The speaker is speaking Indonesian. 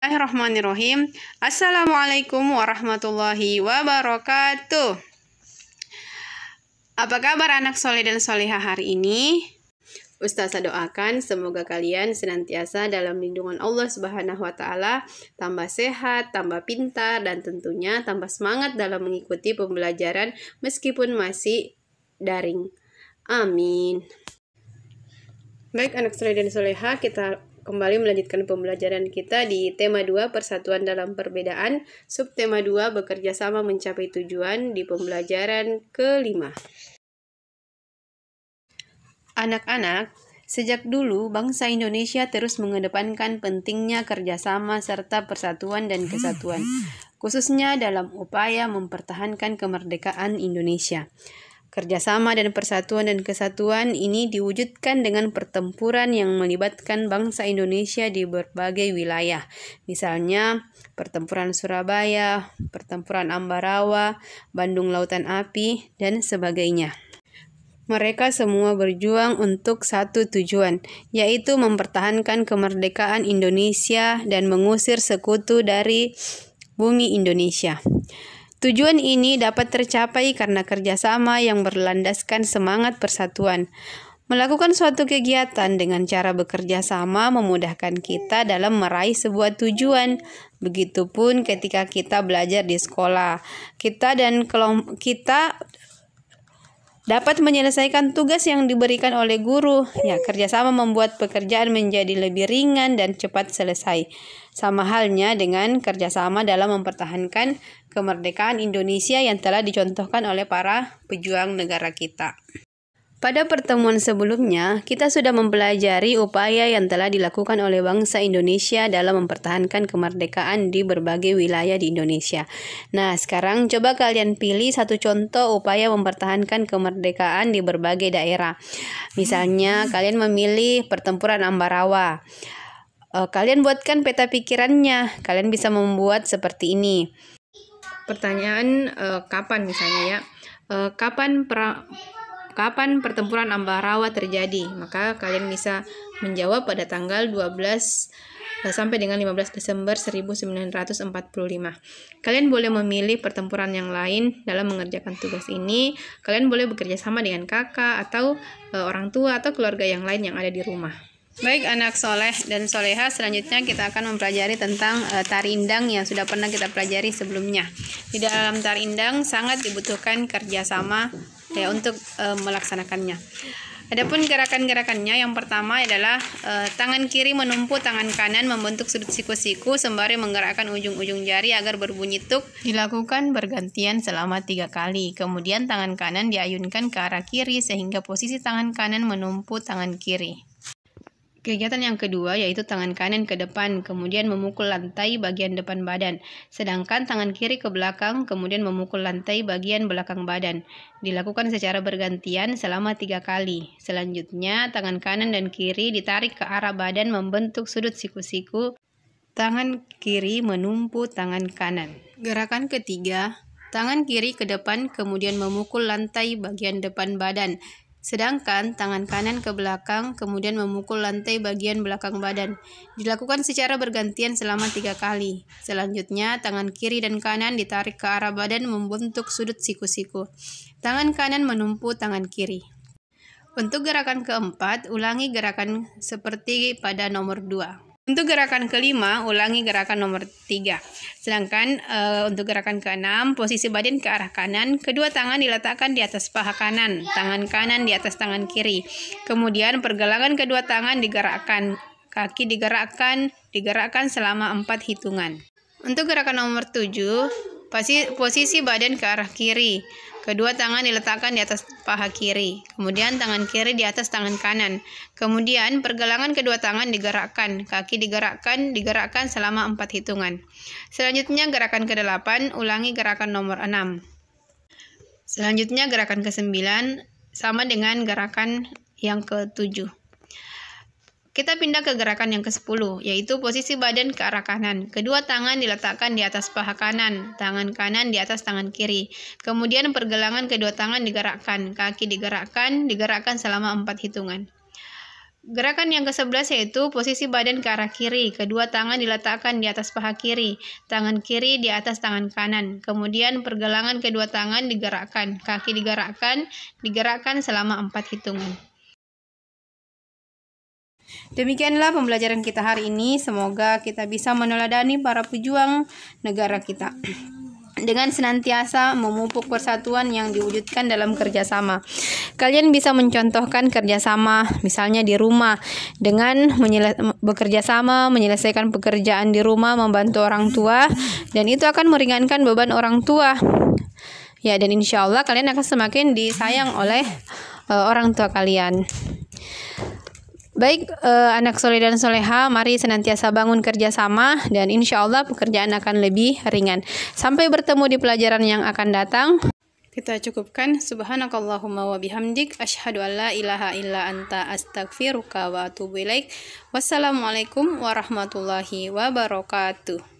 Bismillahirrahmanirrahim. Assalamualaikum warahmatullahi wabarakatuh. Apa kabar anak soleh dan soleha hari ini? Ustazah doakan semoga kalian senantiasa dalam lindungan Allah Subhanahu wa Ta'ala, tambah sehat, tambah pintar, dan tentunya tambah semangat dalam mengikuti pembelajaran meskipun masih daring. Amin. Baik anak soleh dan soleha, kita kembali melanjutkan pembelajaran kita di tema 2 Persatuan dalam Perbedaan, subtema 2 Bekerja sama mencapai tujuan di pembelajaran kelima. Anak-anak, sejak dulu bangsa Indonesia terus mengedepankan pentingnya kerjasama serta persatuan dan kesatuan, khususnya dalam upaya mempertahankan kemerdekaan Indonesia. Kerjasama dan persatuan dan kesatuan ini diwujudkan dengan pertempuran yang melibatkan bangsa Indonesia di berbagai wilayah. Misalnya, pertempuran Surabaya, pertempuran Ambarawa, Bandung Lautan Api, dan sebagainya. Mereka semua berjuang untuk satu tujuan, yaitu mempertahankan kemerdekaan Indonesia dan mengusir sekutu dari bumi Indonesia. Tujuan ini dapat tercapai karena kerjasama yang berlandaskan semangat persatuan. Melakukan suatu kegiatan dengan cara bekerja sama memudahkan kita dalam meraih sebuah tujuan. Begitupun ketika kita belajar di sekolah. Kita dapat menyelesaikan tugas yang diberikan oleh guru. Ya, kerjasama membuat pekerjaan menjadi lebih ringan dan cepat selesai. Sama halnya dengan kerjasama dalam mempertahankan kemerdekaan Indonesia yang telah dicontohkan oleh para pejuang negara kita. Pada pertemuan sebelumnya, kita sudah mempelajari upaya yang telah dilakukan oleh bangsa Indonesia dalam mempertahankan kemerdekaan di berbagai wilayah di Indonesia. Nah, sekarang coba kalian pilih satu contoh upaya mempertahankan kemerdekaan di berbagai daerah. Misalnya, kalian memilih pertempuran Ambarawa. Kalian buatkan peta pikirannya. Kalian bisa membuat seperti ini. Pertanyaan kapan misalnya ya? Kapan pertempuran Ambarawa terjadi? Maka kalian bisa menjawab pada tanggal 12 sampai dengan 15 Desember 1945. Kalian boleh memilih pertempuran yang lain dalam mengerjakan tugas ini. Kalian boleh bekerja sama dengan kakak atau orang tua atau keluarga yang lain yang ada di rumah. Baik anak soleh dan soleha, selanjutnya kita akan mempelajari tentang tari indang yang sudah pernah kita pelajari sebelumnya. Di dalam tari indang sangat dibutuhkan kerjasama untuk melaksanakannya. Adapun gerakan-gerakannya, yang pertama adalah tangan kiri menumpu tangan kanan membentuk sudut siku-siku sembari menggerakkan ujung-ujung jari agar berbunyi tuk. Dilakukan bergantian selama 3 kali. Kemudian tangan kanan diayunkan ke arah kiri sehingga posisi tangan kanan menumpu tangan kiri. Kegiatan yang kedua yaitu tangan kanan ke depan, kemudian memukul lantai bagian depan badan. Sedangkan tangan kiri ke belakang, kemudian memukul lantai bagian belakang badan. Dilakukan secara bergantian selama 3 kali. Selanjutnya, tangan kanan dan kiri ditarik ke arah badan membentuk sudut siku-siku. Tangan kiri menumpu tangan kanan. Gerakan ketiga, tangan kiri ke depan, kemudian memukul lantai bagian depan badan. Sedangkan tangan kanan ke belakang, kemudian memukul lantai bagian belakang badan. Dilakukan secara bergantian selama 3 kali. Selanjutnya, tangan kiri dan kanan ditarik ke arah badan membentuk sudut siku-siku. Tangan kanan menumpu tangan kiri. Untuk gerakan keempat, ulangi gerakan seperti pada nomor 2. Untuk gerakan kelima, ulangi gerakan nomor 3. Sedangkan untuk gerakan keenam, posisi badan ke arah kanan, kedua tangan diletakkan di atas paha kanan, tangan kanan di atas tangan kiri. Kemudian pergelangan kedua tangan digerakkan, kaki digerakkan selama 4 hitungan. Untuk gerakan nomor 7, posisi badan ke arah kiri. Kedua tangan diletakkan di atas paha kiri. Kemudian tangan kiri di atas tangan kanan. Kemudian pergelangan kedua tangan digerakkan, kaki digerakkan selama 4 hitungan. Selanjutnya gerakan ke-8, ulangi gerakan nomor 6. Selanjutnya gerakan ke-9 sama dengan gerakan yang ke-7. Kita pindah ke gerakan yang ke-10, yaitu posisi badan ke arah kanan. Kedua tangan diletakkan di atas paha kanan, tangan kanan di atas tangan kiri. Kemudian pergelangan kedua tangan digerakkan, kaki digerakkan selama 4 hitungan. Gerakan yang ke-11 yaitu posisi badan ke arah kiri. Kedua tangan diletakkan di atas paha kiri, tangan kiri di atas tangan kanan. Kemudian pergelangan kedua tangan digerakkan, kaki digerakkan selama 4 hitungan. Demikianlah pembelajaran kita hari ini. Semoga kita bisa meneladani para pejuang negara kita dengan senantiasa memupuk persatuan yang diwujudkan dalam kerjasama. Kalian bisa mencontohkan kerjasama misalnya di rumah dengan bekerja sama menyelesaikan pekerjaan di rumah, membantu orang tua, dan itu akan meringankan beban orang tua. Ya, dan insya Allah kalian akan semakin disayang oleh orang tua kalian. Baik, anak soleh dan soleha, mari senantiasa bangun kerjasama dan insya Allah pekerjaan akan lebih ringan. Sampai bertemu di pelajaran yang akan datang. Kita cukupkan. Subhanakallahumma wa bihamdik, asyhadu an la ilaha illa anta, astaghfiruka wa atubu ilaik. Wassalamualaikum warahmatullahi wabarakatuh.